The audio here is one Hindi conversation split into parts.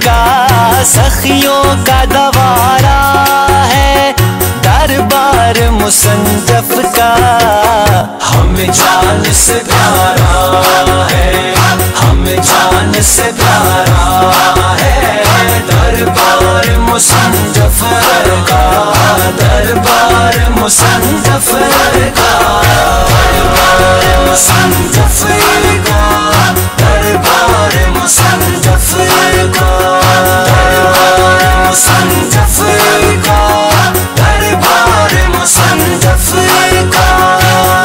का, सखियों का दवारा है दरबार मुसन्नफ का। हमें जान से प्यारा है, हमें जान से प्यारा है दरबार मुसन्नफ का, दरबार मुसन्नफ का, दरबार मुसन्नफ का, दरबार मुसन्नफ का, दरबार मुसन्नफ का, दरबार मुसन्नफ का।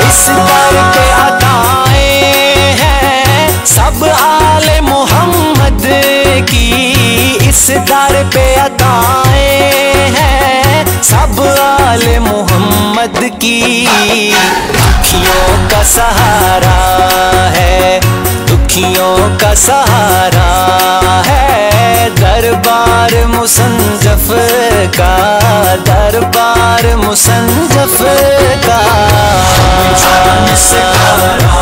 इस दर पे अताएं हैं सब आले मोहम्मद की, इस दर पे अताएं हैं सब आले मोहम्मद की। दुखियों का सहारा है, दुखियों का सहारा है दरबार मुसन्नफ का, दरबार मुसन्नफ का। हमें जान से प्यारा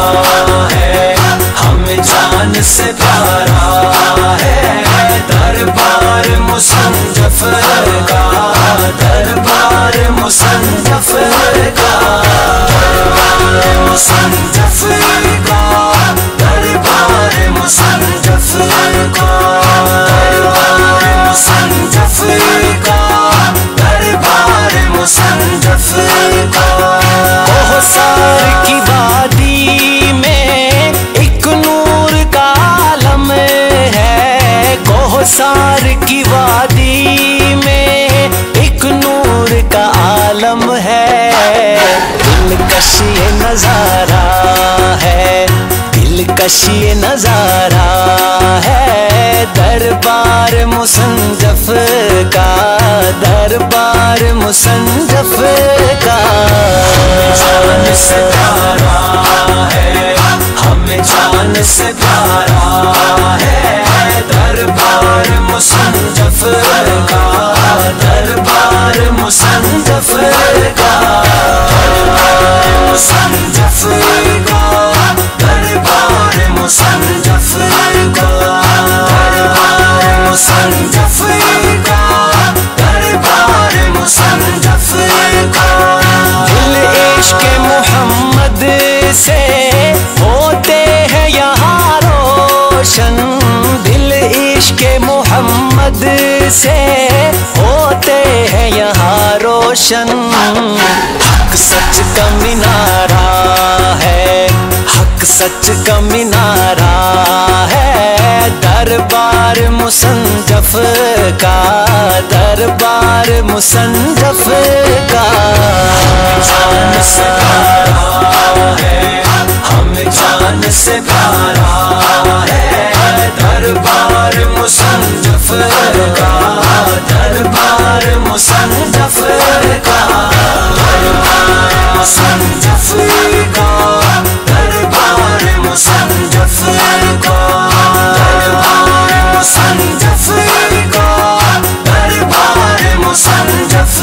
है, हमें जान से प्यारा है दरबार मुसन्नफ का, दरबार मुसन्नफ का, दरबार मुसन्नफ का, दरबार मुसन्नफ का, दरबार मुसन्नफ का, दरबार मुसन्नफ का। कोहसार की वादी में एक नूर का आलम है, कोहसार की वादी में एक नूर का आलम है। दिलकश ये नजारा है, दिलकश ये नजारा है दरबार मुसन्नफ का, दरबार मुसन्नफ का। हमें जान से प्यारा है, हमें जान से प्यारा है दरबार मुसन्नफ का, दरबार मुसन्नफ का, दरबार मुसन्नफ का, दरबार मुसन्नफ का, दरबार मुसन्नफ का, दरबार मुसन्नफ का। दिल इश्क़ मोहम्मद से होते हैं यहाँ रोशन, दिल इश्क़ मोहम्मद से होते हैं यहाँ रोशन। हक सच का मिनारा है, हक सच का मिनारा है दरबार मुसन्नफ का, दरबार मुसन्नफ का। हमें जान से प्यारा है, हमें जान से प्यारा है दरबार मुसन्नफ का, दरबार मुसन्नफ का, दरबार मुसन्नफ का, दरबार मुसन्नफ का, दरबार मुसन्नफ का, दरबार मुसन्नफ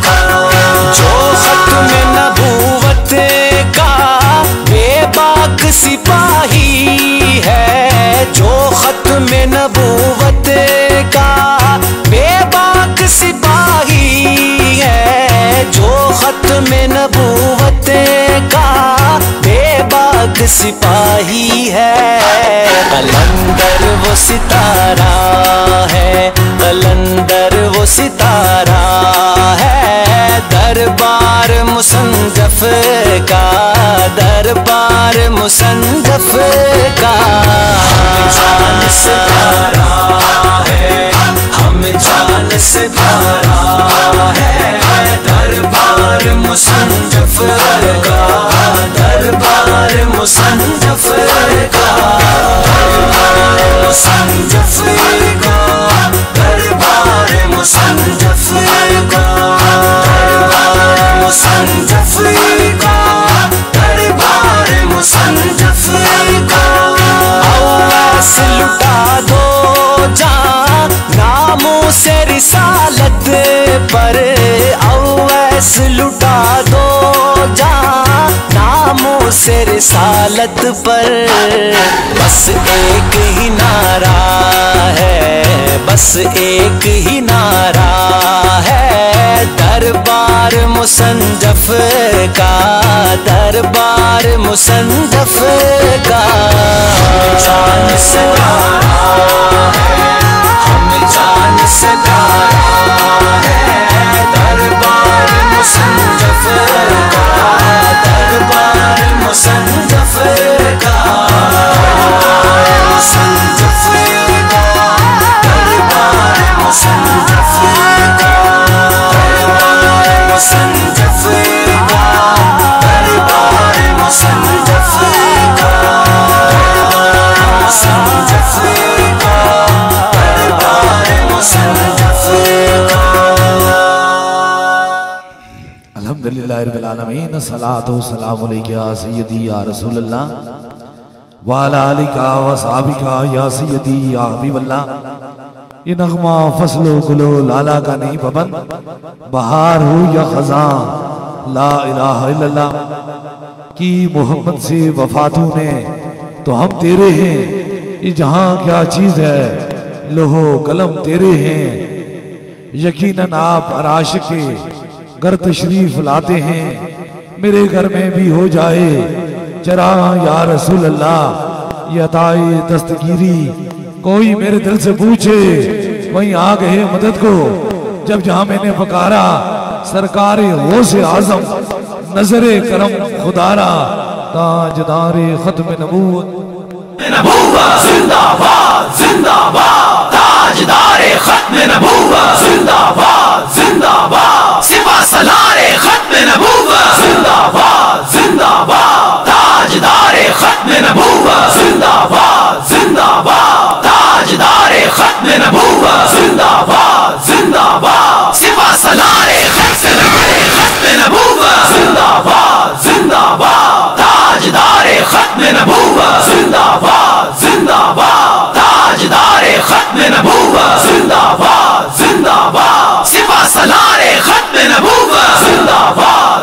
का। जो खत्म नबूवत का बेबाक सिपाही है, जो खत्म नबूवत का बेबाक सिपाही है, जो खत्म नबूवत का बेबाक सिपाही है। कलंदर वो सितारा है, कलंदर वो सितारा है दरबार मुसन्नफ का, दरबार मुसन्नफ का। हमें जान से प्यारा है, हमें जान से प्यारा है दरबार मुसन्नफ का, दरबार मुसन्नफ का, दरबार मुसन्नफ का, दरबार मुसन्नफ का, दरबार मुसन्नफ का, दरबार मुसन्नफ का। अवैस लुटा दो जां नामों से रिसालत पर, अवैस लुटा दो जां नामों से रिसालत पर। बस एक ही नारा है, बस एक ही नारा है, दरबार मुसन्नफ का, दरबार मुसन्नफ का। जान से गारा है, हम जान से गारा है, दरबार मुसन्नफ का, दरबार मुसन्नफ का, मुसन्नफ का, दरबार मुसन्नफ का, दरबार मुसन्नफ का, दरबार मुसन्नफ का, दरबार मुसन्नफ का, दरबार मुसन्नफ का। अल्हम्दुलिल्लाहि रब्बिल आलमीन, सलातो सलामु अलैका या सय्यदी या रसूलल्लाह व अला आलिका व सहाबिका या सय्यदी या हबीबल्लाह। ये नगमा फसलो गुलो लाला का नहीं बबन, बहार हो या खजां ला इलाहा इल्लल्लाह। की मोहम्मद से वफा तूने तो हम तेरे हैं, ये जहां क्या चीज है लोहो कलम तेरे हैं। यकीनन आप अराश के घर तशरीफ लाते हैं, मेरे घर में भी हो जाए जरा या रसूल अल्लाह। ये अताए दस्तगीरी कोई मेरे दिल से पूछे, वहीं आ गए मदद को जब जहां मैंने पुकारा। सरकार गौसे आजम नजरे करम खुदारा, ताजदारे खत्म नबूवत जिंदाबाद जिंदाबाद, ताजदारे खत्म नबूवत जिंदाबाद जिंदाबाद, सिपा सलारे खत्म नबूवत जिंदाबाद जिंदाबाद, ताजदारे खत्म नबूवत जिंदाबाद जिंदाबाद, ताजदारे खत्म नबूवत जिंदाबाद जिंदाबाद, सिपा सलारे खत्म नबूवत जिंदाबाद जिंदाबाद, ताजदारे खत्म नबूवत जिंदाबाद जिंदाबाद, ताजदारे खत्म नबूवत जिंदाबाद जिंदाबाद, सिपा सलारे खत्म नबूवत जिंदाबाद।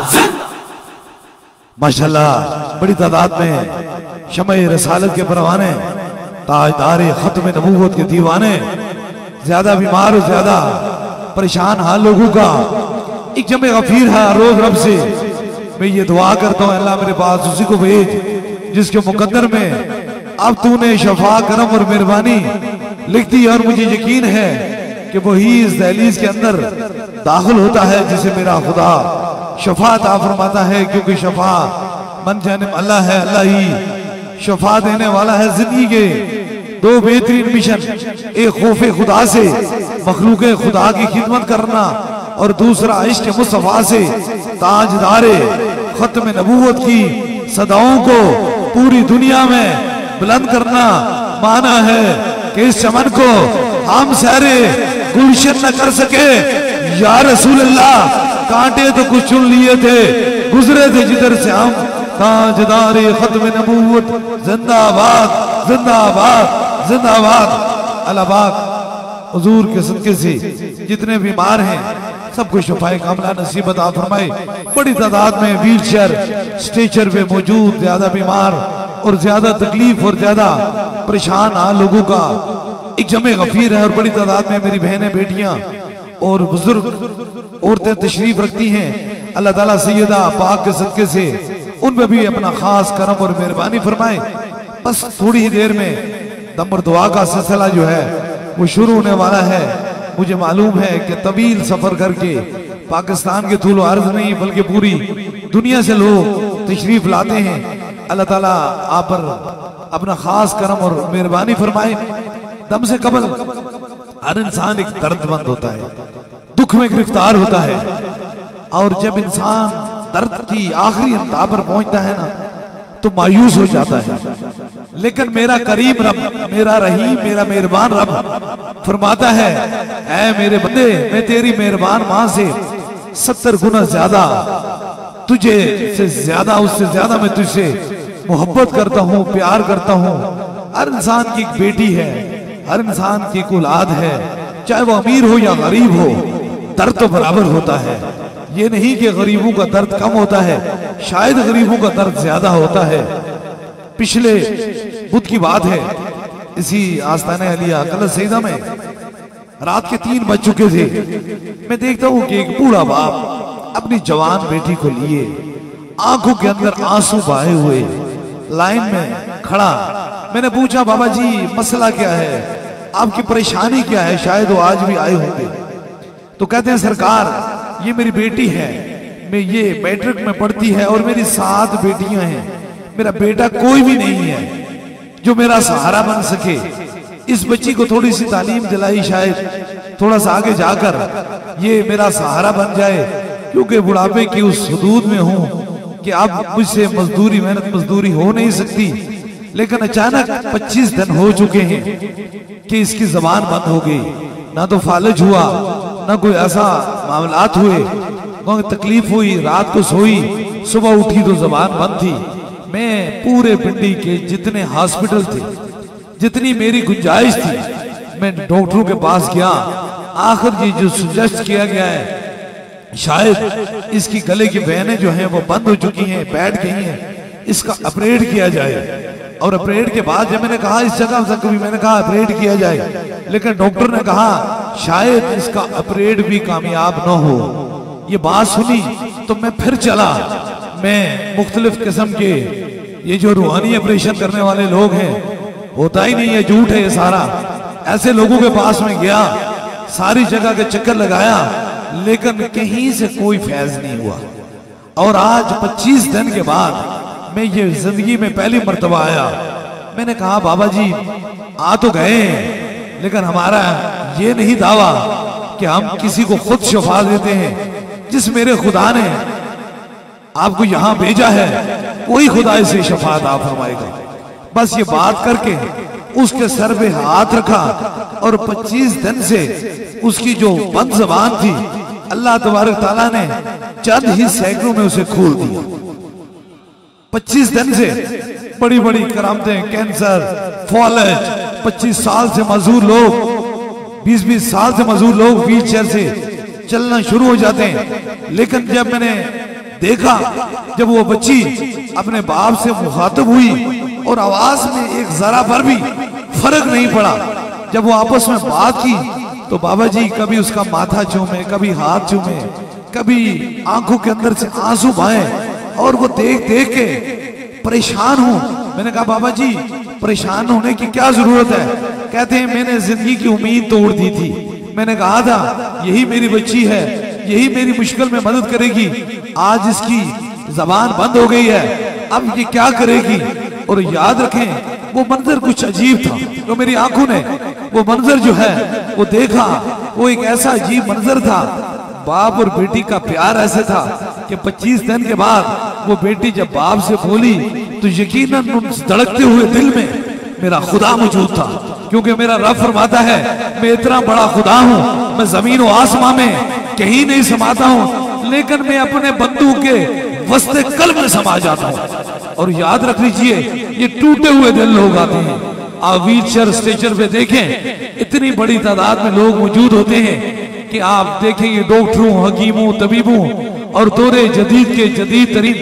माशाल्लाह बड़ी तादाद में शमए रसालत के परवाने, ताजदारे खत्म नबूवत के दीवाने, ज्यादा बीमार और ज्यादा परेशान हाल लोगों का एक जमे गफीर है रोज रब से। मैं ये दुआ करता हूँ अल्लाह मेरे पास उसी को भेज जिसके मुकद्दर में अब तूने शफा करम और मेहरबानी लिख दी, और मुझे यकीन है कि वही इस दहलीज के अंदर दाखिल होता है जिसे मेरा खुदा शफा अता फरमाता है। क्योंकि शफा मन जानिब अल्लाह है, अल्लाह ही शफा देने वाला है। जिंदगी के दो बेहतरीन मिशन, एक खौफे खुदा से मखलूके खुदा की खिदमत करना, और दूसरा इश्क मुस्तफा से ताजदारे खत्म नबूवत की सदाओं को पूरी दुनिया में बुलंद करना। माना है कि इस चमन को हम सारे गुलशन न कर सके या रसूल अल्लाह, कांटे तो कुछ चुन लिए थे, गुजरे थे जिधर से हम। ताजदारे खत्म नबूवत जिंदाबाद जिंदाबाद जिंदाबाद। अल्लाह पाक हुजूर के सदके से जितने बीमार हैं सबको शफाए कामला नसीब अता फरमाए। बड़ी तादाद में व्हील चेयर स्ट्रेचर पे मौजूद ज्यादा बीमार और ज्यादा तकलीफ और ज्यादा परेशान हाल लोगों का एक जमे गफीर है। और बड़ी तादाद में मेरी बहनें बेटियां और बुजुर्ग औरतें तशरीफ रखती हैं। अल्लाह ताला सैयदा पाक के सदके से उन पे भी अपना खास करम और मेहरबानी फरमाए। बस थोड़ी ही देर में दम और दुआ का सिलसिला जो है वो शुरू होने वाला है। मुझे मालूम है कि तवील सफर करके पाकिस्तान के तूल अर्ज नहीं बल्कि पूरी दुनिया से लोग तशरीफ लाते हैं। अल्लाह ताला आप पर अपना खास करम और मेहरबानी फरमाए। दम से कबल हर इंसान एक दर्दमंद होता है, दुख में गिरफ्तार होता है, और जब इंसान दर्द की आखिरी अंतहा पर पहुंचता है ना तो मायूस हो जाता है। लेकिन मेरा करीम रब, मेरा रहीम, मेरा मेहरबान रब फरमाता है, ऐ मेरे बंदे, मैं तेरी मेहरबान मां से 70 गुना ज्यादा तुझे से ज्यादा, उससे ज्यादा मैं तुझसे मोहब्बत करता हूँ, प्यार करता हूँ। हर इंसान की एक बेटी है, हर इंसान की एक औलाद है, चाहे वो अमीर हो या गरीब हो, दर्द तो बराबर होता है। ये नहीं कि गरीबों का दर्द कम होता है, शायद गरीबों का दर्द ज्यादा होता है। पिछले बुध की बात है, इसी आस्ताने अलिया कल सईदा में रात के 3 बज चुके थे। मैं देखता हूं कि एक बूढ़ा बाप अपनी जवान बेटी को लिए आंखों के अंदर आंसू बहाए हुए लाइन में खड़ा। मैंने पूछा, बाबा जी मसला क्या है, आपकी परेशानी क्या है, शायद वो आज भी आए होंगे। तो कहते हैं, सरकार ये मेरी बेटी है, मैं ये मैट्रिक में पढ़ती है और मेरी 7 बेटियां हैं, मेरा बेटा कोई भी नहीं है जो मेरा सहारा बन सके। इस बच्ची को थोड़ी सी तालीम दिलाई, शायद थोड़ा सा आगे जाकर ये मेरा सहारा बन जाए, क्योंकि बुढ़ापे की उस हदूद में हूं कि अब मुझसे मजदूरी मेहनत मजदूरी हो नहीं सकती। लेकिन अचानक 25 दिन हो चुके हैं कि इसकी जबान बंद हो गई, ना तो फालिज हुआ, ना कोई ऐसा मामलात हुए, ना तकलीफ हुई। रात को सोई, सुबह उठी तो जबान बंद थी। मैं पूरे पिंडी के जितने हॉस्पिटल थे, जितनी मेरी गुंजाइश थी, मैं डॉक्टरों के पास गया। आखिर ये जो सजेस्ट किया गया है, शायद इसकी गले की वेनें जो हैं वो बंद हो चुकी हैं, बैठ गई हैं, इसका ऑपरेट किया जाए। और ऑपरेट के बाद जब मैंने कहा इस जगह तक भी मैंने कहा ऑपरेट किया जाए, लेकिन डॉक्टर ने कहा शायद इसका ऑपरेट भी कामयाब न हो। ये बात सुनी तो मैं फिर चला। मैं मुख्तलिफ किस्म के ये जो रूहानी ऑपरेशन करने वाले लोग हैं, होता ही नहीं है, झूठ है ये सारा, ऐसे लोगों के पास में गया, सारी जगह के चक्कर लगाया, लेकिन कहीं से कोई फैज नहीं हुआ। और आज 25 दिन के बाद मैं ये जिंदगी में पहली मर्तबा आया। मैंने कहा, बाबा जी आ तो गए, लेकिन हमारा ये नहीं दावा कि हम किसी को खुद शफा देते हैं। जिस मेरे खुदा ने आपको यहां भेजा है, कोई खुदा इसे शफात आप फरमाएगा। बस ये बात करके उसके सर पे हाथ रखा और 25 दिन से उसकी जो बंद जबान थी, अल्लाह तबारक ताला ने चंद ही सैकड़ों में उसे खोल दिया। 25 दिन से बड़ी बड़ी करामतें, कैंसर, फॉलेज, 25 साल से मजदूर लोग, 20-20 साल से मजदूर लोग व्हील चेयर से चलना शुरू हो जाते हैं। लेकिन जब मैंने देखा, जब वो बच्ची अपने बाप से मुखातब हुई और आवाज में एक जरा भर भी फर्क नहीं पड़ा, जब वो आपस में बात की तो बाबा जी कभी उसका माथा चूमे, कभी हाथ चूमे, कभी आंखों के अंदर से आंसू बहाए, और वो देख देख के परेशान हूं। मैंने कहा, बाबा जी परेशान होने की क्या जरूरत है? कहते हैं, मैंने जिंदगी की उम्मीद तोड़ दी थी। मैंने कहा था यही मेरी बच्ची है, यही मेरी मुश्किल में मदद करेगी। आज इसकी जबान बंद हो गई है, अब ये क्या करेगी? और याद रखें, वो मंजर कुछ अजीब था। तो मेरी आंखों ने वो मंजर जो है वो देखा, वो एक ऐसा अजीब मंजर था। बाप और बेटी का प्यार ऐसे था कि 25 दिन के बाद वो बेटी जब बाप से बोली तो यकीनन उस धड़कते हुए दिल में मेरा खुदा मौजूद था, क्योंकि मेरा रब फरमाता है, मैं इतना बड़ा खुदा हूँ, मैं जमीन और आसमां में कहीं नहीं समाता हूँ, लेकिन मैं अपने बंदू के वस्ते कल्ब में समा जाता हूँ। और याद रख लीजिए, ये टूटे हुए दिल लोग आते हैं। आप व्हील चेयर स्ट्रेचर पे देखें, इतनी बड़ी तादाद में लोग मौजूद होते हैं कि आप देखेंगे डॉक्टरों, हकीमों, तबीबों और दौरे जदीद के जदीद तरीन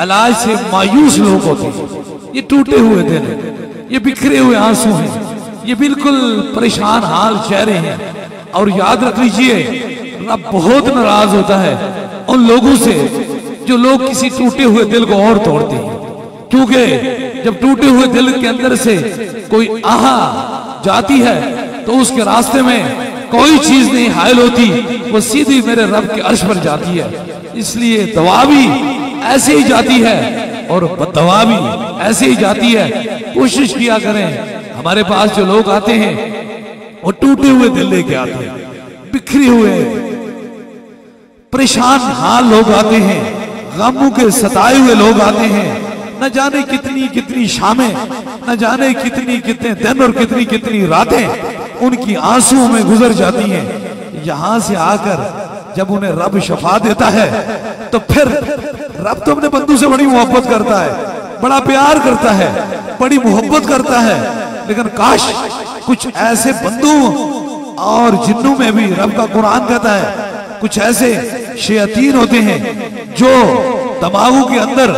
इलाज से मायूस लोग होते हैं। ये टूटे हुए दिल हैं, ये बिखरे हुए आंसू हैं, ये बिल्कुल परेशान हाल चेहरे हैं। और याद रख लीजिए, रब बहुत नाराज होता है उन लोगों से जो लोग किसी टूटे हुए दिल को और तोड़ते हैं, क्योंकि जब टूटे हुए दिल के अंदर से कोई आहा जाती है तो उसके रास्ते में कोई चीज नहीं हायल होती, वो सीधी मेरे रब के अर्श पर जाती है। इसलिए दवा भी ऐसे ही जाती है और बददवा भी ऐसे ही जाती है। कोशिश किया करें, हमारे पास जो लोग आते हैं वो टूटे हुए दिल लेके आते हैं, बिखरे हुए परेशान हाल लोग आते हैं, गमों के सताए हुए लोग आते हैं। न जाने कितनी कितनी शामें, न जाने कितनी कितने दिन और कितनी कितनी रातें उनकी आंसुओं में गुजर जाती हैं। यहां से आकर जब उन्हें रब शफा देता है तो फिर रब तो अपने बंदू से बड़ी मोहब्बत करता है, बड़ा प्यार करता है, बड़ी मोहब्बत करता है। लेकिन काश कुछ ऐसे बंदू और जिन्नों में भी, रब का कुरान कहता है, कुछ ऐसे शैतान होते हैं जो दिमागों के अंदर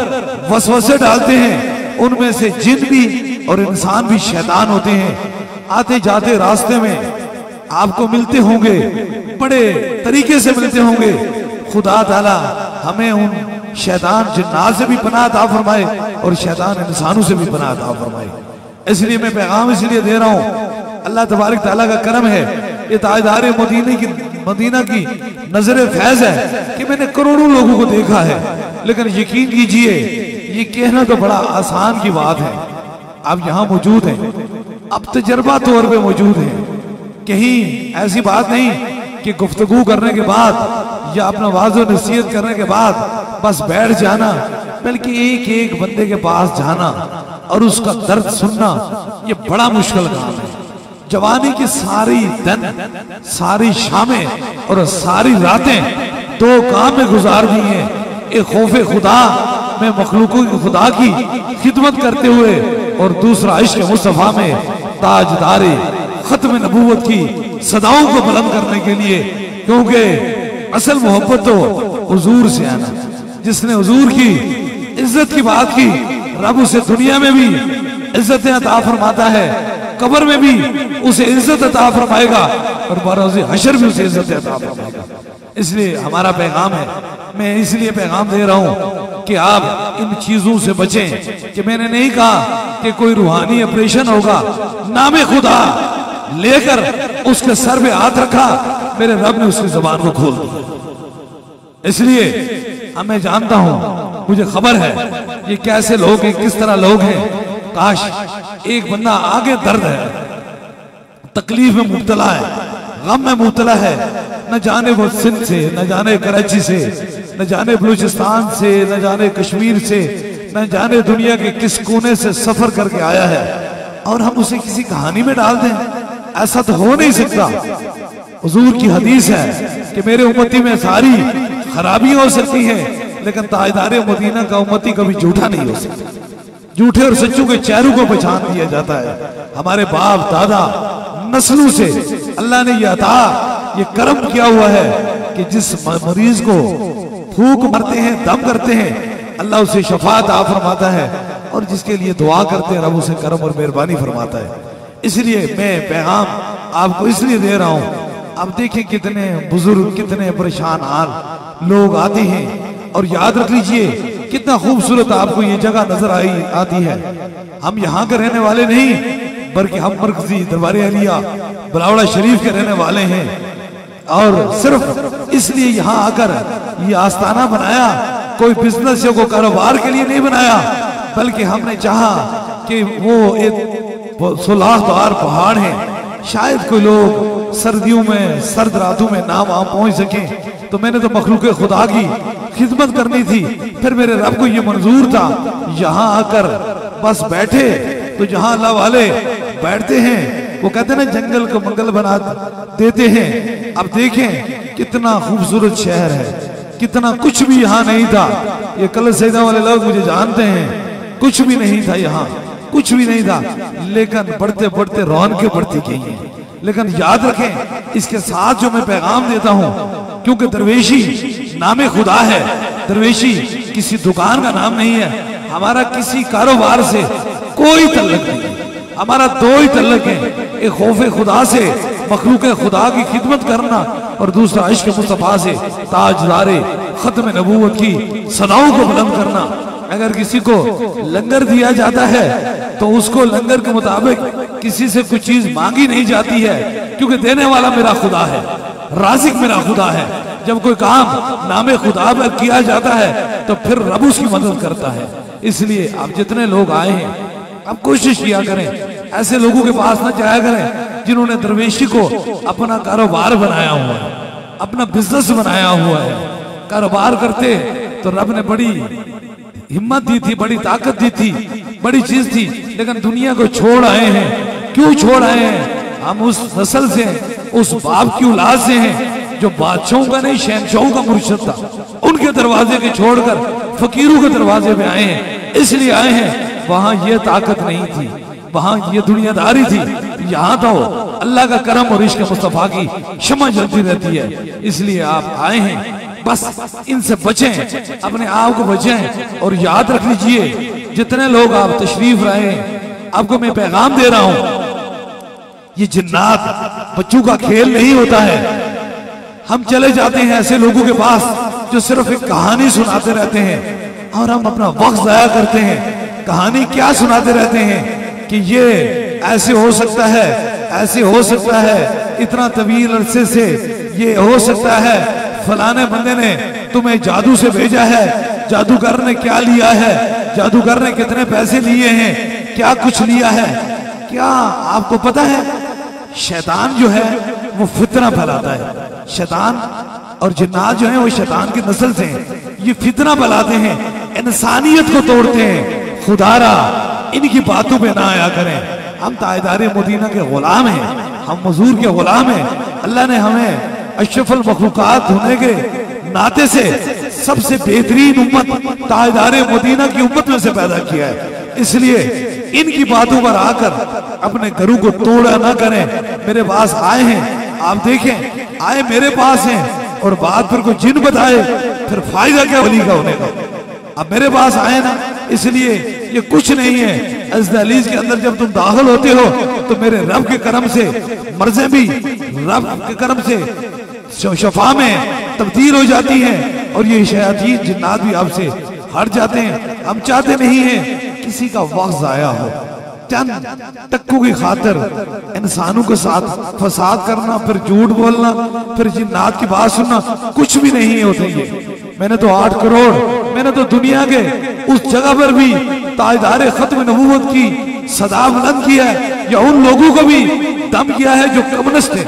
वसवसे डालते हैं। उनमें से जिन भी और इंसान भी शैतान होते हैं। आते जाते रास्ते में आपको मिलते होंगे, बड़े तरीके से मिलते होंगे। खुदा ताला हमें उन शैतान जिन्नात से भी पनाह अता फरमाए और शैतान इंसानों से भी पनाह अता फरमाए। इसलिए मैं पैगाम इसलिए दे रहा हूँ, अल्लाह तबारक ताला का करम है, ये ताजदार मदीना की नजर फैज है कि मैंने करोड़ों लोगों को देखा है। लेकिन यकीन कीजिए, ये कहना तो बड़ा आसान की बात है। आप यहाँ मौजूद हैं, अब तजर्बा तौर पे मौजूद हैं। कहीं ऐसी बात नहीं कि गुफ्तगू करने के बाद या अपना वाज़ो नसीहत करने के बाद बस बैठ जाना, बल्कि एक एक बंदे के पास जाना और उसका दर्द सुनना, ये बड़ा मुश्किल काम है। जवानी की सारी दिन, सारी शामें और सारी रातें दो काम में गुजार दी हैं। एक खौफे खुदा में मखलूकों की खुदा की खिदमत करते हुए और दूसरा इश्क मुस्तफा में ताजदारे खत्म नबूवत की सदाओं को बुलंद करने के लिए। क्योंकि असल मोहब्बत तो हुजूर से आना, जिसने हुजूर की इज्जत की बात की, रब उसे दुनिया में भी इज्जतें अता फरमाता है, कब्र में भी उसे इज्जत अता फरमाएगा और बरोज़े हशर भी उसे इज्जत अता फरमाएगा। इसलिए हमारा पैगाम है, मैं इसलिए पैगाम दे रहा हूं कि आप इन चीजों से बचें। कि मैंने नहीं कहा कि कोई रूहानी ऑपरेशन होगा, नामे खुदा लेकर उसके सर पे हाथ रखा, मेरे रब ने उसकी जुबान को खोल दिया। इसलिए अब मैं जानता हूं, मुझे खबर है ये कैसे लोग हैं, किस तरह लोग हैं। काश एक बंदा आगे दर्द है, तकलीफ में मुब्तला है, गम में मुब्तला है, न जाने वो सिंध से, न जाने कराची से, न जाने बलूचिस्तान से, न जाने कश्मीर से, न जाने दुनिया के किस कोने से सफर करके आया है, और हम उसे किसी कहानी में डाल दें। ऐसा तो हो नहीं सकता। हुजूर की हदीस है कि मेरे उम्मती में सारी खराबियां हो सकती हैं, लेकिन ताजदारे मदीना का उम्मती कभी झूठा नहीं हो सकता। झूठे और सच्चों के चेहरों को पहचान दिया जाता है। हमारे बाप दादा नस्लों से अल्लाह ने यह अता, ये करम किया हुआ है कि जिस मरीज को फूक मरते हैं, दम करते हैं, अल्लाह उसे शफात आ फरमाता है, और जिसके लिए दुआ करते हैं रब उसे करम और मेहरबानी फरमाता है। इसलिए मैं पैगाम आपको इसलिए दे रहा हूँ। आप देखें कितने बुजुर्ग, कितने परेशान हाल लोग आते हैं, और याद रख लीजिए कितना खूबसूरत आपको ये जगह नजर आती है। हम यहाँ के रहने वाले नहीं, बल्कि हम मरकजी दरबार अलिया बलावड़ा शरीफ के रहने वाले हैं, और सिर्फ इसलिए यहाँ आकर ये आस्थाना बनाया, कोई बिजनेस या कोई कारोबार के लिए नहीं बनाया, बल्कि हमने चाहा कि वो एक सुलाहदार पहाड़ है, शायद कोई लोग सर्दियों में, सर्द रातों में ना वहां पहुंच सके, तो मैंने तो मखलूक खुदा की खिदमत करनी थी। फिर मेरे रब को ये मंजूर था यहाँ आकर बस बैठे, तो जहाँ अल्लाह वाले बैठते हैं वो कहते हैं ना जंगल को मंगल बना देते हैं। अब देखें कितना खूबसूरत शहर है, कितना कुछ भी यहाँ नहीं था। ये कल सैदा वाले लोग मुझे जानते हैं, कुछ भी नहीं था यहाँ, कुछ भी नहीं था, लेकिन बढ़ते बढ़ते रौनकें बढ़ती गई हैं। लेकिन याद रखें, इसके साथ जो मैं पैगाम देता हूँ, क्योंकि दरवेशी नामे खुदा है, दरवेशी किसी दुकान का नाम नहीं है, हमारा किसी कारोबार से कोई तल्लुक नहीं, हमारा दो ही तल्लुक है, एक खौफे खुदा से, मखलूक खुदा की खिदमत करना, और दूसरा इश्क मुस्तफा से ताजदारे खत्म नबूवत की सदाओं को बुलंद करना। अगर किसी को लंगर दिया जाता है तो उसको लंगर के मुताबिक किसी से कुछ चीज मांगी नहीं जाती है, क्योंकि देने वाला मेरा खुदा है, राज़िक मेरा खुदा है। जब कोई काम नामे खुदा पर किया जाता है तो फिर रब उसकी मदद करता है। इसलिए आप जितने लोग आए हैं, आप कोशिश किया करें, ऐसे लोगों के पास न जाया करें जिन्होंने दरवेशी को अपना कारोबार बनाया हुआ है, अपना बिजनेस बनाया हुआ है। कारोबार करते तो रब ने बड़ी हिम्मत दी थी, बड़ी ताकत दी थी, बड़ी चीज थी, लेकिन दुनिया को छोड़ आए हैं। क्यों छोड़ आए हैं? हम उस नस्ल से, उस बाप की औलाद से हैं जो बादशाहों का नहीं, शहंशाहों का मुर्शिद था। उनके दरवाजे के छोड़कर फकीरों के दरवाजे पे आए हैं। इसलिए आए हैं, वहां ये ताकत नहीं थी, वहां ये दुनियादारी थी। यहाँ तो अल्लाह का करम और इश्क मुस्तफा की शमा जलती रहती है। इसलिए आप आए हैं, बस इनसे बचें, अपने आप को बचें। और याद रख लीजिए, जितने लोग आप तशरीफ लाए हैं, आपको मैं पैगाम दे रहा हूं, ये जिन्नात बच्चों का खेल नहीं होता है। हम चले जाते हैं ऐसे लोगों के पास जो सिर्फ एक कहानी सुनाते रहते हैं और हम अपना वक्त जाया करते हैं। कहानी क्या सुनाते रहते हैं कि ये ऐसे हो सकता है, ऐसे हो सकता है, इतना तवील अरसे से ये हो सकता है, फलाने बंदे ने तुम्हें जादू से भेजा है, जादूगर ने क्या लिया है, जादूगर ने कितने पैसे लिए हैं, क्या कुछ लिया है। क्या आपको पता है शैतान जो है वो फितना फैलाता है। शैतान और जिन्नात जो है वो शैतान की नस्ल से हैं। ये फितना फैलाते हैं, इंसानियत को तोड़ते हैं। खुदारा इनकी बातों पे ना आया करें। हम तायदार मदीना के गुलाम हैं, हम हुजूर के गुलाम हैं। अल्लाह ने हमें अशरफुल मखलूकात होने के नाते से सबसे बेहतरीन उम्मत तायदार मदीना की उम्मत में से पैदा किया है। इसलिए इनकी बातों पर आकर अपने घरों को तोड़ा ना करें। मेरे पास आए हैं, आप देखें, आए मेरे पास हैं और बात फिर कोई जिन बताए, फिर फायदा क्या वली का होने का। अब मेरे पास आए ना, इसलिए ये कुछ नहीं है। इस दहलीज के अंदर जब तुम दाखिल होते हो तो मेरे रब के करम से मर्ज़ें भी रब के करम से शफा में तब्दील हो जाती हैं और ये शयातीन जिन्नात भी आपसे हट जाते हैं। हम चाहते नहीं हैं किसी का वक्त जाया हो। चंद टक्कों की खातिर इंसानों के साथ फसाद करना, फिर झूठ बोलना, फिर जिन्नात की बात सुनना कुछ भी नहीं होते ये। मैंने तो 8 करोड़, मैंने तो दुनिया के उस जगह पर भी ताजदार खत्म नबूवत की सदा बुलंद किया है, या उन लोगों को भी दम किया है जो कम्युनिस्ट है,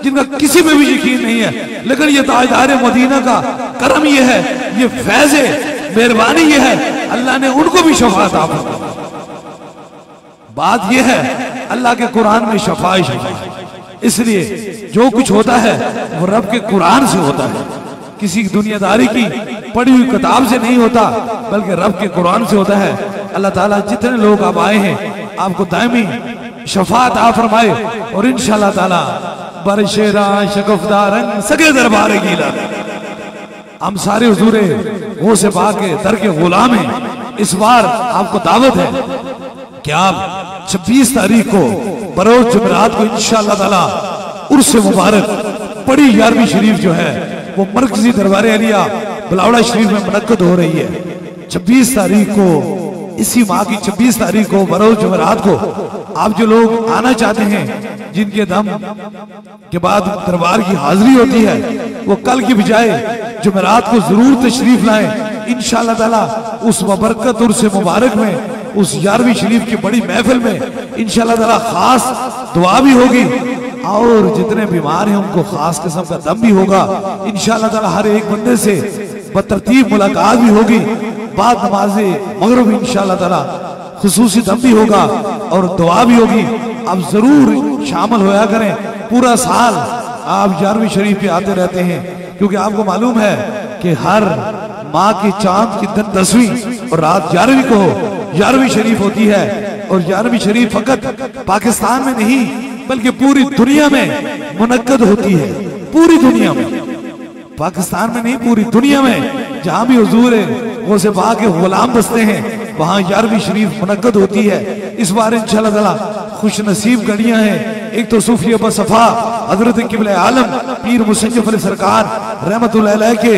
जिनका किसी में भी यकीन नहीं है। लेकिन ये ताजदार मदीना का करम ये है, ये फैज़ है, मेहरबानी ये है, अल्लाह ने उनको भी शफा अता फरमाई। बात यह है अल्लाह के कुरान में शफा ही शफा है। इसलिए जो कुछ होता है वो रब के कुरान से होता है, किसी दुनियादारी की पढ़ी हुई किताब से नहीं होता, बल्कि रब के कुरान से होता है। अल्लाह ताला जितने लोग आप आए हैं आपको दायमी शफा अता फरमाए और इंशाअल्लाह ताला बरशेरा शकफदारन सगे दरबार गीला। हम सारे हुजूरे वो से बाके दर के गुलाम हैं। इस बार आपको दावत है कि आप 26 तारीख को बरोज जुमेरात को इंशाअल्लाह ताला उर्स मुबारक बड़ी 11वीं शरीफ जो है वो मरकजी दरबार अलिया बिलावड़ा शरीफ में मुनक्कद हो रही है। 26 तारीख को, इसी माह की 26 तारीख को बरोज जुमेरात को आप जो लोग आना चाहते हैं, जिनके दम के बाद दरबार की हाजिरी होती है, वो कल की बजाय जुमेरात को जरूर तशरीफ लाएं। इंशाअल्लाह ताला उस बरकत उर्स मुबारक में, उस 11वीं शरीफ की बड़ी महफिल में इंशाअल्लाह ताला खास दुआ भी होगी और जितने बीमार हैं उनको खास किस्म का दम भी होगा। इंशाअल्लाह ताला हर एक बंदे से बतरतीब मुलाकात भी होगी। बाद नमाज़े मगरिब इंशाअल्लाह ताला खुसूसी दम भी होगा और दुआ भी होगी। आप जरूर शामिल होया करें। पूरा साल आप 11वीं शरीफ पे आते रहते हैं, क्योंकि आपको मालूम है कि हर माह के चांद की दिन 10वीं और रात 11वीं को 11वीं शरीफ होती है। और 11वीं शरीफ फकत पाकिस्तान में नहीं बल्कि पूरी दुनिया में मुनक्कद होती है। पूरी दुनिया में, पाकिस्तान में नहीं, पूरी दुनिया में जहां भी हुजूर वो से वहां के गुलाम बसते हैं वहां 11वीं शरीफ मुनक्कद होती है। इस बार इंशाअल्लाह ताला खुश नसीब घड़ियां हैं। एक तो सूफी अबा सफा हजरत किबले आलम पीर मुसन्निफ अली सरकार रहमतुल्लाह अलैह के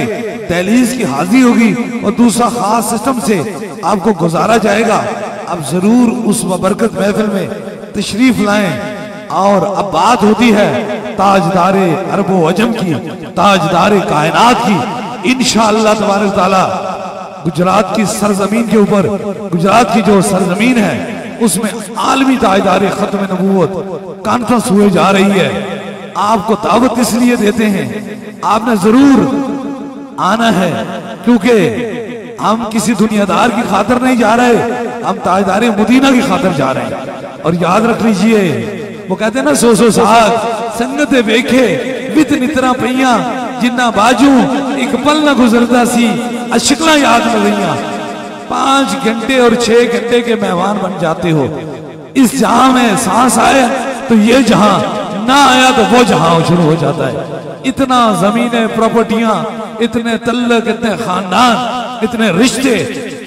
दहलीज की हाजिरी होगी और दूसरा खास सिस्टम से आपको गुजारा जाएगा। आप जरूर उस बरकत महफिल में तशरीफ लाएं। और अब बात होती है ताजदारे अरबो अजम की, ताजदारे कायनात की। इंशाअल्लाह तबारक ताला गुजरात की सरजमीन के ऊपर, गुजरात की जो सरजमीन है उसमें आलमी ताजदारे खत्म नबूवत कॉन्फ्रेंस हुए जा रही है। आपको दावत इसलिए देते हैं, आपने जरूर आना है, क्योंकि हम किसी दुनियादार की खातिर नहीं जा रहे, हम ताजदारे मदीना की खातिर जा रहे हैं। और याद रख लीजिए, वो कहते हैं ना, 100 साल संगते वेखे वित नितरा पईया, जिन्ना बाजू एक पल न गुजरता सी अशकला याद न रही। 5 घंटे और 6 घंटे के मेहमान बन जाते हो। इस जहां में सांस आए तो ये जहां, ना आया तो वो जहां शुरू हो जाता है। इतना जमीनें, प्रॉपर्टियां, इतने तल्लक, इतने खानदान, इतने रिश्ते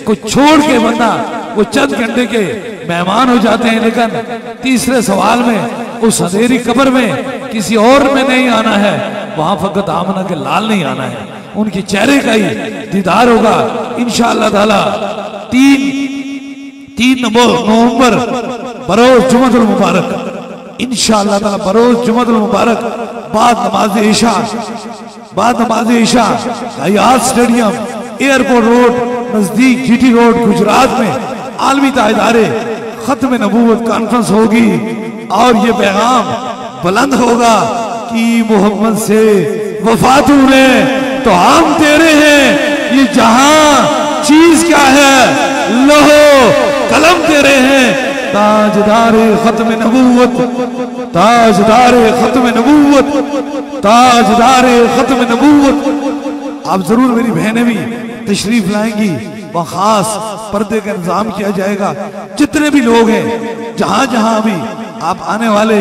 को छोड़ के बंदा वो चंद घंटे के मेहमान हो जाते हैं। लेकिन तीसरे सवाल में उस अंधेरी कब्र में किसी और में नहीं आना है, वहां फकत आमना के लाल नहीं आना है, उनके चेहरे का ही दीदार होगा इंशाअल्लाह ताला। 3 नवंबर बरोज जुमअतुल मुबारक इंशाअल्लाह ताला, बरोज जुमअतुल मुबारक बाद नमाज इशा हयात स्टेडियम एयरपोर्ट रोड नजदीक जीटी रोड गुजरात में आलमी ताजदारे खत्म नबूवत कॉन्फ्रेंस होगी और ये पैगाम बुलंद होगा कि मोहम्मद से वफा तूने तो हम तेरे हैं, ये जहां चीज क्या है लोहो कलम तेरे हैं। ताजदारे खत्म नबूवत, ताजदारे खत्म नबूवत, ताजदारे खत्म नबूवत। आप जरूर मेरी बहनें भी तशरीफ लाएंगी, वहाँ खास पर्दे का इंतजाम किया जाएगा। जितने भी लोग हैं जहां जहां भी आप आने वाले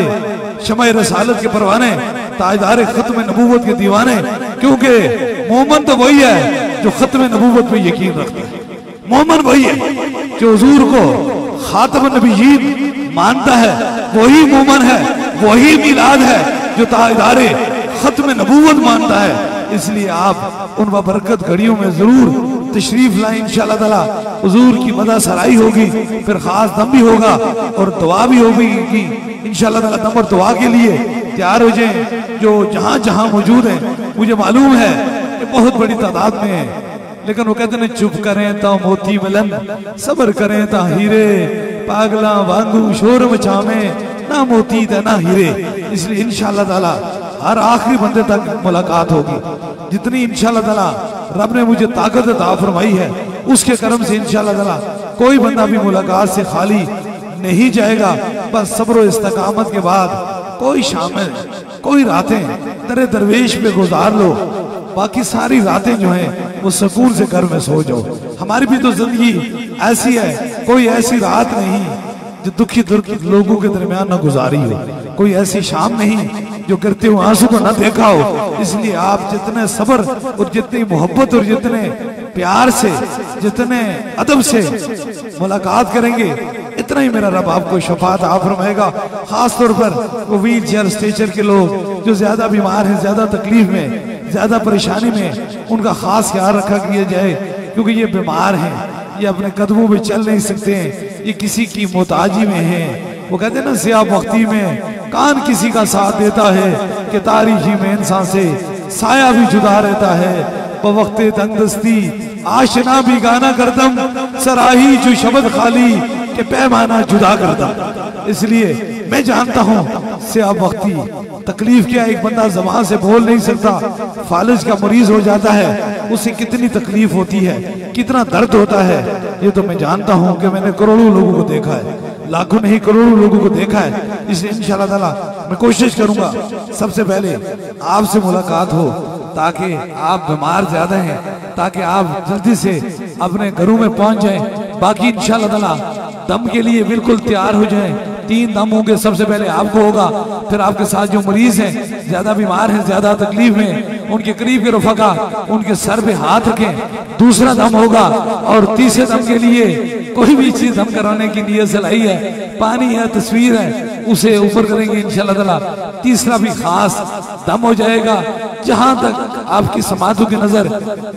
शमए रसालत के परवाने, ताजदारे खत्म नबूवत के दीवाने, क्योंकि मोमन तो वही है जो खत्म नबूवत पे यकीन रखता है। मोमन वही है जो हुजूर को खातम नबीयीन मानता है, वही मोमन है, वही मिलाद है जो ताजदारे खत्म नबूवत मानता है। इसलिए आप उन बरकत घड़ियों में जरूर तशरीफ लाएं इंशाअल्लाह ताला। हुजूर की मदा सराई होगी, फिर खास दम भी होगा और दुआ भी होगी इंशाअल्लाह ताला। दम और दुआ के लिए तैयार हो जाएं जो जहां जहां मौजूद हैं। मुझे मालूम है कि बहुत बड़ी तादाद में है, लेकिन वो कहते हैं चुप करें तो मोती मिलन, सब्र करें तो हीरे, पागला वांगू शोर मचावे ना मोती थे ना हीरे। इसलिए इंशाअल्लाह ताला हर आखिरी बंदे तक मुलाकात होगी। जितनी इंशाअल्लाह ताला रब ने मुझे ताकत अता फरमाई है, उसके करम से इंशाअल्लाह ताला कोई बंदा भी मुलाकात से खाली नहीं जाएगा। बस सब्र और इस्तकामत के बाद कोई शामिल कोई रातें दरे दरवेश पे गुजार लो, बाकी सारी रातें जो हैं वो सुकून से घर में सो जाओ। हमारी भी तो जिंदगी ऐसी है, कोई ऐसी रात नहीं जो दुखी लोगों के दरमियान न गुजारी हो, कोई ऐसी शाम नहीं जो करते हुए आंसू को न देखा हो। इसलिए आप जितने सब्र और जितनी मोहब्बत और जितने प्यार से, जितने अदब से मुलाकात करेंगे, इतना ही मेरा रब आपको शफात आ फरमाएगा। खास तौर पर वो व्हील चेयर स्ट्रेचर के लोग जो ज्यादा बीमार हैं, ज्यादा तकलीफ में, ज्यादा परेशानी में, उनका खास ख्याल रखा किया जाए, क्योंकि ये बीमार हैं, ये अपने कदमों पे चल नहीं सकते हैं, ये किसी की मोहताजी में हैं। वो कहते हैं ना सियाह बख्ती में कान किसी का साथ देता है कि तारीखी में इंसान से साया भी जुदा रहता है। बवक्ते तंगदस्ती आशना भी गाना करदम, सराही जो शब्द खाली के पैमाना जुदा करदम। इसलिए मैं जानता हूँ सियाह बख्ती तकलीफ क्या, एक बंदा ज़बान से बोल नहीं सकता, फालिज का मरीज हो जाता है, उसे कितनी तकलीफ होती है, कितना दर्द होता है, ये तो मैं जानता हूँ कि मैंने करोड़ों लोगों को देखा है, लाखों नहीं करोड़ों लोगों को देखा है। इसलिए इंशाअल्लाह ताला मैं कोशिश करूंगा सबसे पहले आपसे मुलाकात हो, ताकि आप बीमार ज्यादा हैं, ताकि आप जल्दी से अपने घरों में पहुंच जाएं। बाकी इंशाअल्लाह ताला दम के लिए बिल्कुल तैयार हो जाएं। 3 दम होंगे, सबसे पहले आपको होगा, फिर आपके साथ जो मरीज हैं, ज्यादा बीमार हैं, ज्यादा तकलीफ में, उनके करीब के रफका उनके सर पे हाथ रखें, दूसरा दम होगा। और तीसरे दम के लिए कोई भी चीज दम कराने की नीयत से लाई है, पानी है, तस्वीर है, उसे ऊपर करेंगे इंशाअल्लाह ताला। तीसरा भी खास दम हो जाएगा। जहां तक आपकी समातों की नजर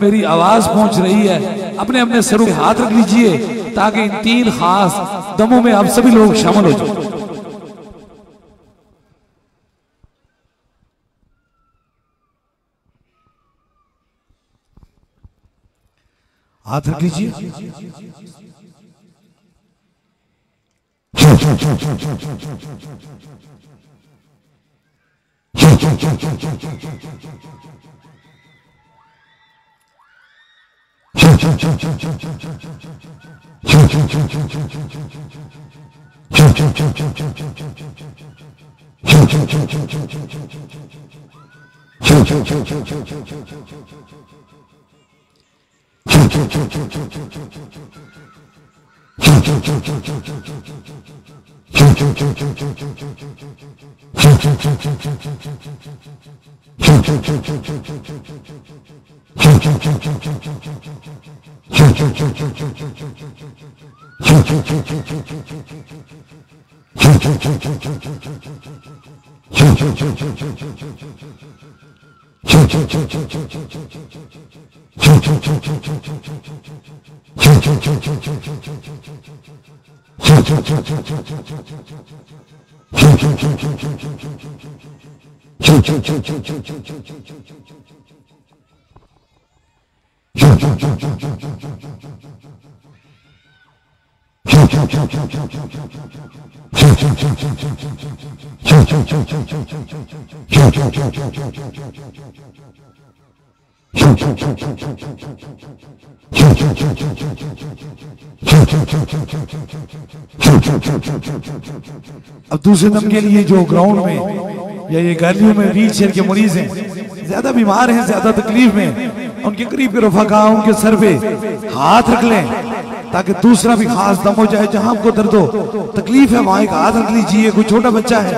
मेरी आवाज पहुंच रही है, अपने अपने सरों पे हाथ रख लीजिए, ताकि इन 3 खास दमों में आप सभी लोग शामिल हो जाए। हाथ रख लीजिए। अब दूसरे दम के लिए जो ग्राउंड में या ये गलियों में व्हील चेयर के मरीज हैं, ज्यादा बीमार हैं, ज्यादा तकलीफ में, उनके करीब के रफाका उनके सर पे हाथ रख लें ताकि दूसरा भी खास दम हो जाए। जहां आपको दर्द हो तकलीफ है वहां एक हाथ रख लीजिए। कोई छोटा बच्चा है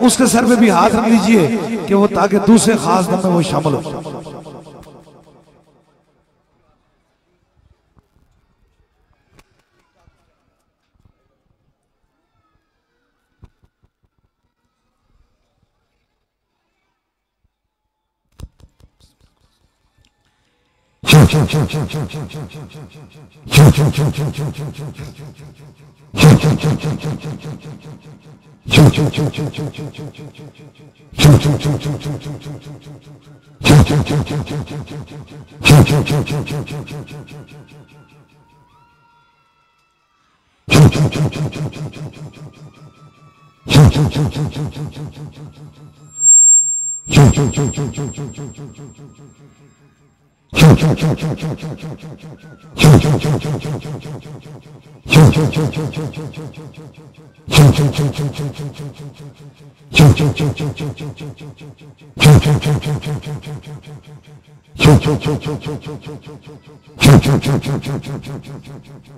उसके सर पे भी हाथ रख लीजिए कि वो ताकि दूसरे खास दम में वो शामिल हो।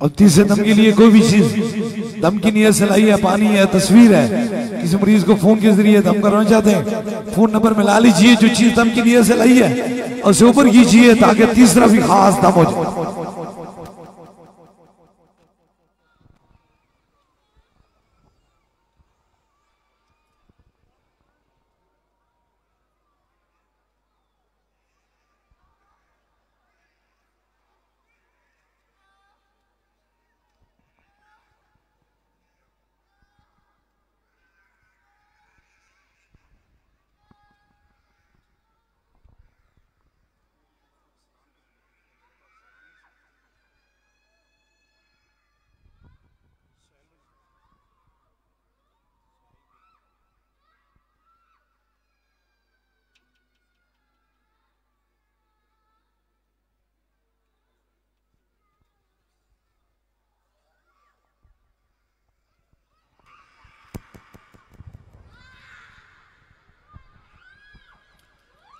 और तीसरे दम के लिए कोई भी चीज दम की नियत से लाई है, पानी है, तस्वीर है, किसी मरीज को फोन के जरिए दम करना चाहते हैं, फोन नंबर में ला लीजिए जो चीज दम की नियत से लाई है और उसे ऊपर कीजिए ताकि तीसरा भी खास दम हो जाए।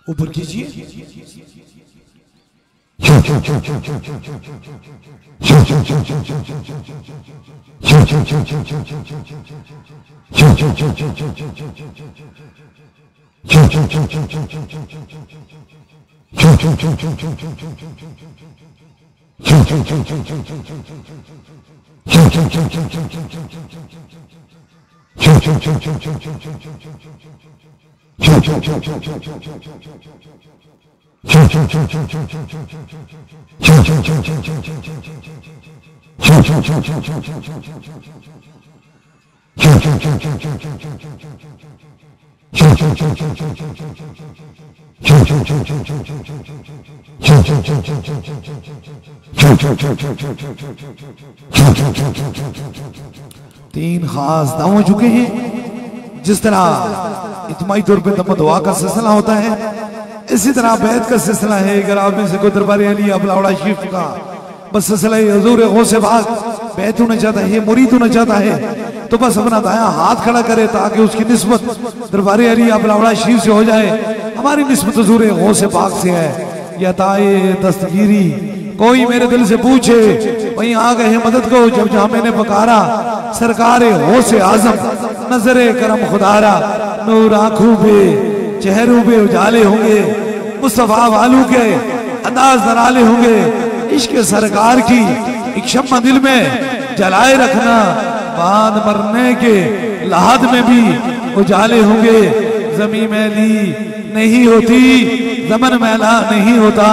ऊपर कीजिए। तीन खास दम हो चुके हैं। जिस तरह इज्तिमाई तौर पे दम दुआ का सिलसिला होता है, इसी तरह बैत का सिलसिला है। अगर आप में से कोई दरबार अली अबलावड़ा शरीफ का बस सिलसिला हुजूर गौसे पाक बैत होना चाहता है, मुरीद होना चाहता है, तो बस अपना दायां हाथ खड़ा करे ताकि उसकी निस्बत दरबार अली अबलावड़ा शरीफ से हो जाए। हमारी निस्बत हुजूर गौसे पाक से है। या ताए दस्तगीरी कोई मेरे दिल से पूछे वहीं आ गए मदद को। जब जहां मैंने पकारा सरकार गौसे आजम नजरे करम खुदारा, नूर आंखों पे चेहरों पे उजाले होंगे, मुस्तफा वालू के अंदाज नराले होंगे। इश्क सरकार की एक शम्मा दिल में जलाए रखना, बाद मरने के लहद में भी उजाले होंगे। जमी मैली नहीं होती, जमन मैला नहीं होता,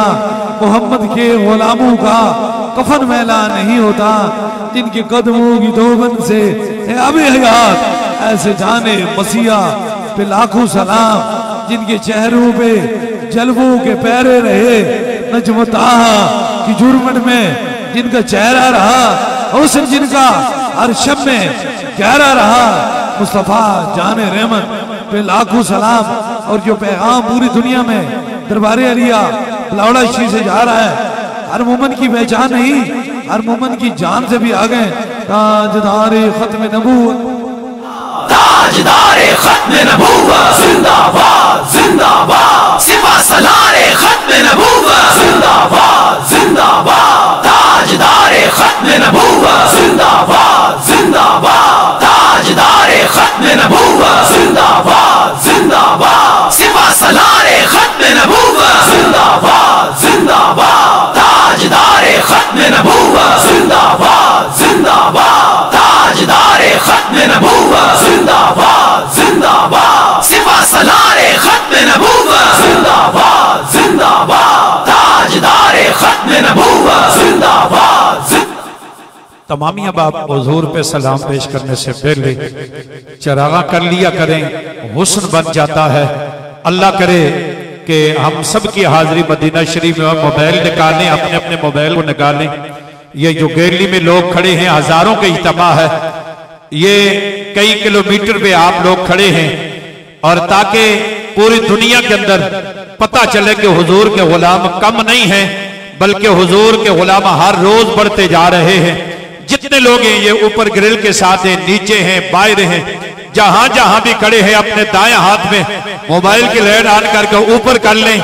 मोहम्मद के गुलामों का कफन मैला नहीं होता, जिनके कदमों की दोबन से अब हयात ऐसे जाने मसीहा पे लाखों सलाम, जिनके चेहरों पे जलवों के पैरे रहे, नजमताहा की जुर्मन में जिनका चेहरा रहा, हुस्न जिनका हर शब में गहरा रहा, मुस्तफा जाने रहमत पे लाखों सलाम। और जो पैगाम पूरी दुनिया में दरबारे अलिया लौड़ा शी से जा रहा है, हर मोमन की पहचान नहीं, हर मोमन की जान से भी आ गए। ताजदारे खत्म नबूवत, ताजदारे खत्म नबूवत जिंदाबाद जिंदाबाद, सिपा सलारे खत्म नबूवत जिंदाबाद जिंदाबाद, ताजदारे खत्म नबूवत जिंदाबाद जिंदाबाद, ताजदारे खत्म नबूवत जिंदाबाद जिंदाबाद, सिपा सलारे खत्म नबूवत जिंदाबाद जिंदाबाद, ताजदारे खत्म नबूवत जिंदाबाद जिंदाबाद, ताजदारे खत्म नबूवत जिंदाबाद जिंदाबाद, सिपा सलारे खत्म नबूवत जिंदाबाद जिंदाबाद, ताजदारे खत्म नबूवत जिंदाबाद। तमामी अब आप हुजूर पे सलाम पेश करने से पहले चरागा कर लिया करें, हुस्न बन जाता है। अल्लाह करे कि हम सब की हाजिरी मदीना शरीफ में मोबाइल निकालें, अपने अपने मोबाइल को निकालें। ये जो गैलरी में लोग खड़े हैं, हजारों का इज्तिमा है, ये कई किलोमीटर पे आप लोग खड़े हैं, और ताकि पूरी दुनिया के अंदर पता चले कि हुजूर के गुलाम कम नहीं है, बल्कि हुजूर के गुलाम हर रोज बढ़ते जा रहे हैं। जितने लोग हैं ये ऊपर ग्रिल के साथ हैं, नीचे हैं, बाहर हैं, जहां जहां भी खड़े हैं अपने दाएं हाथ में मोबाइल की लाइट ऑन करके ऊपर कर लें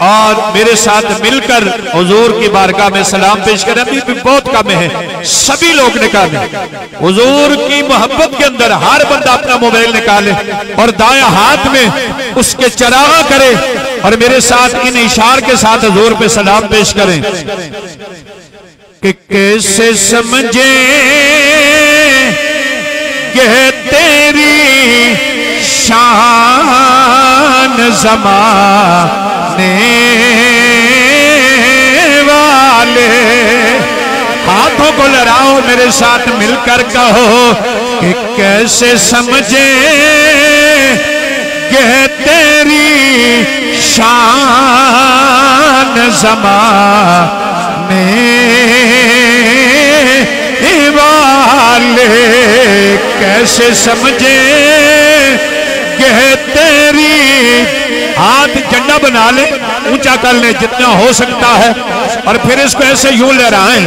और मेरे साथ मिलकर हुजूर की बारगाह में सलाम पेश करें। अभी भी बहुत कम है, सभी लोग निकालें। हुजूर की मोहब्बत के अंदर हर बंदा अपना मोबाइल निकाले और दाएं हाथ में उसके चरागा करे और मेरे साथ इन इशार के साथ हुजूर पे सलाम पेश करें कि कैसे समझे कि तेरी शान ज़माने वाले। हाथों को लहराओ, मेरे साथ मिलकर कहो कि कैसे समझे कि तेरी शान ज़माने वाले। कैसे समझे कि तेरी, हाथ झंडा बना ले, ऊंचा कर ले जितना हो सकता है, और फिर इसको ऐसे यूं लहराएं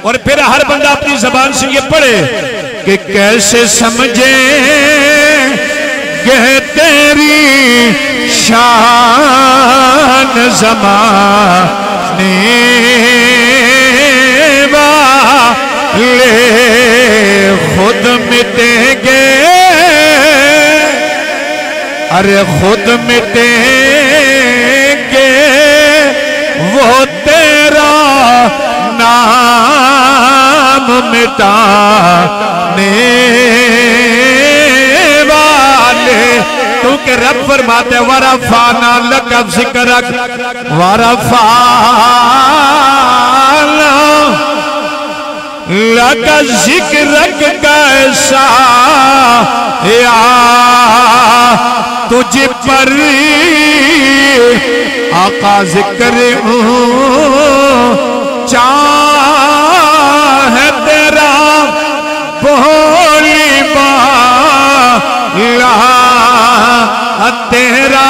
और फिर हर बंदा अपनी जबान से ये पढ़े कि कैसे समझे कि तेरी शान ज़माने वाले। खुद मिटेंगे, अरे खुद मिटेंगे वो तेरा नाम मिटाने वाले। क्योंकि रब फरमाते वरफ़ाना लका ज़िक्रक वरफ़ाना लका ज़िक्रक कैसा या तुझ पर आका ज़िक्र चाहे तेरा बोली बाला तेरा।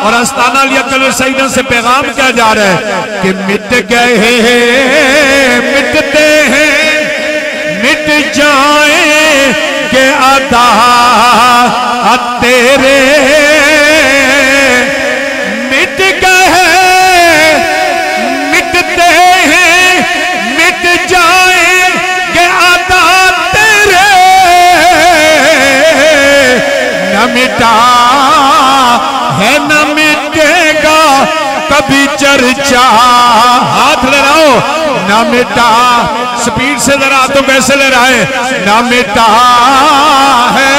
और अस्ताना लिया कल सईदा से पैगाम क्या जा रहा है कि मिट गए मिटते हैं मिट जाए के अदा तेरे। मिट गए मिटते हैं मिट जाए के अदा तेरे। न मिटा है न मिटेगा कभी चर्चा। हाथ लहराओ, न मिटा, स्पीड से जरा तो कैसे लहराए। न मिटा है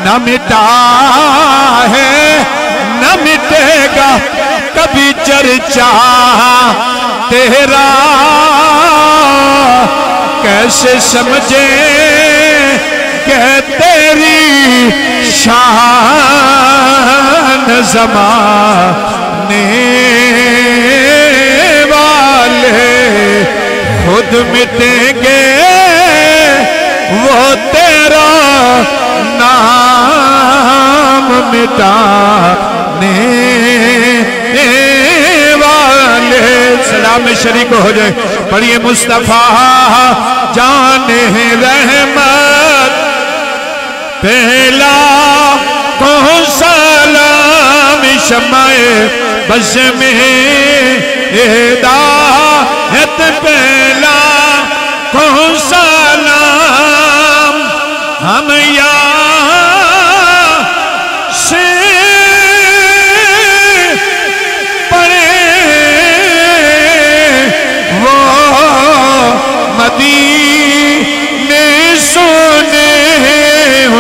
न न मिटा है न मिटेगा कभी चर्चा तेरा। कैसे समझे कि तेरी शान ज़माने वाले खुद मिटेंगे, वो तेरा नाम मिटाने वाले। सलाम में शरीक हो जाए, पढ़िए मुस्तफा जाने रहमत पहला कौन सलाम शमाए बस में हिदायत पहला कौन सलाम हम यहाँ से पढ़े वो मदीने सुने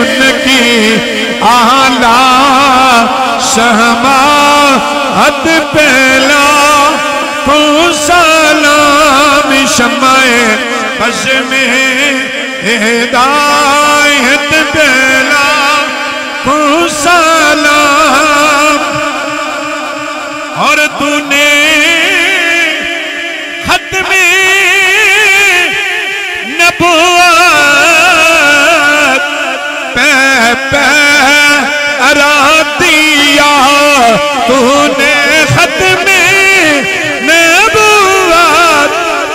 उनकी आला शमाअत पहला कौन सलाम शमाए बस में हिदायत पहला कौन सलाम। और तूने खत्मे नबुव्वत पे पहरा दिया, तूने खत्मे नबुव्वत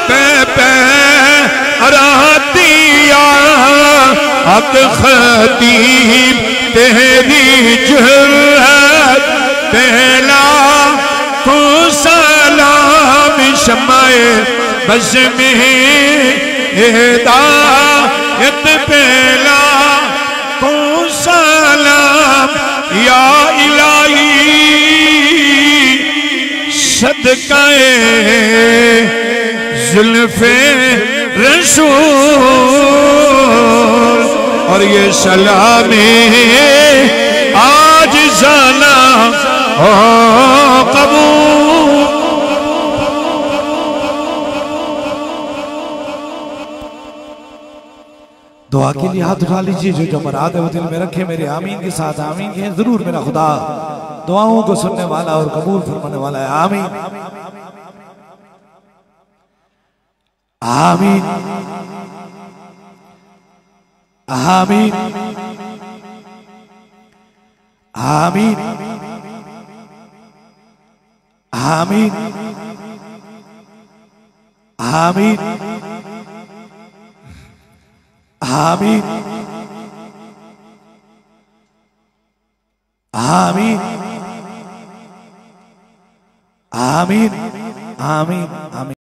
पे पहरा दिया। हक खतीब तेरी जुर्रत पहला को सलाम शमाए बस में हिदायत पहला को सलाम। या इलाही सदकाए जुल्फे रसूल और ये सलामी आज जाना हो कबूल। दुआ के लिए हाथ उठा लीजिए, जो जो मुराद है वो दिल में रखे। मेरे आमीन के साथ आमीन कहें जरूर। मेरा खुदा दुआओं को सुनने वाला और कबूल फरमाने वाला है। आमीन आमीन आमीन आमीन आमीन आमीन आमीन आमीन आमीन आमीन आमीन।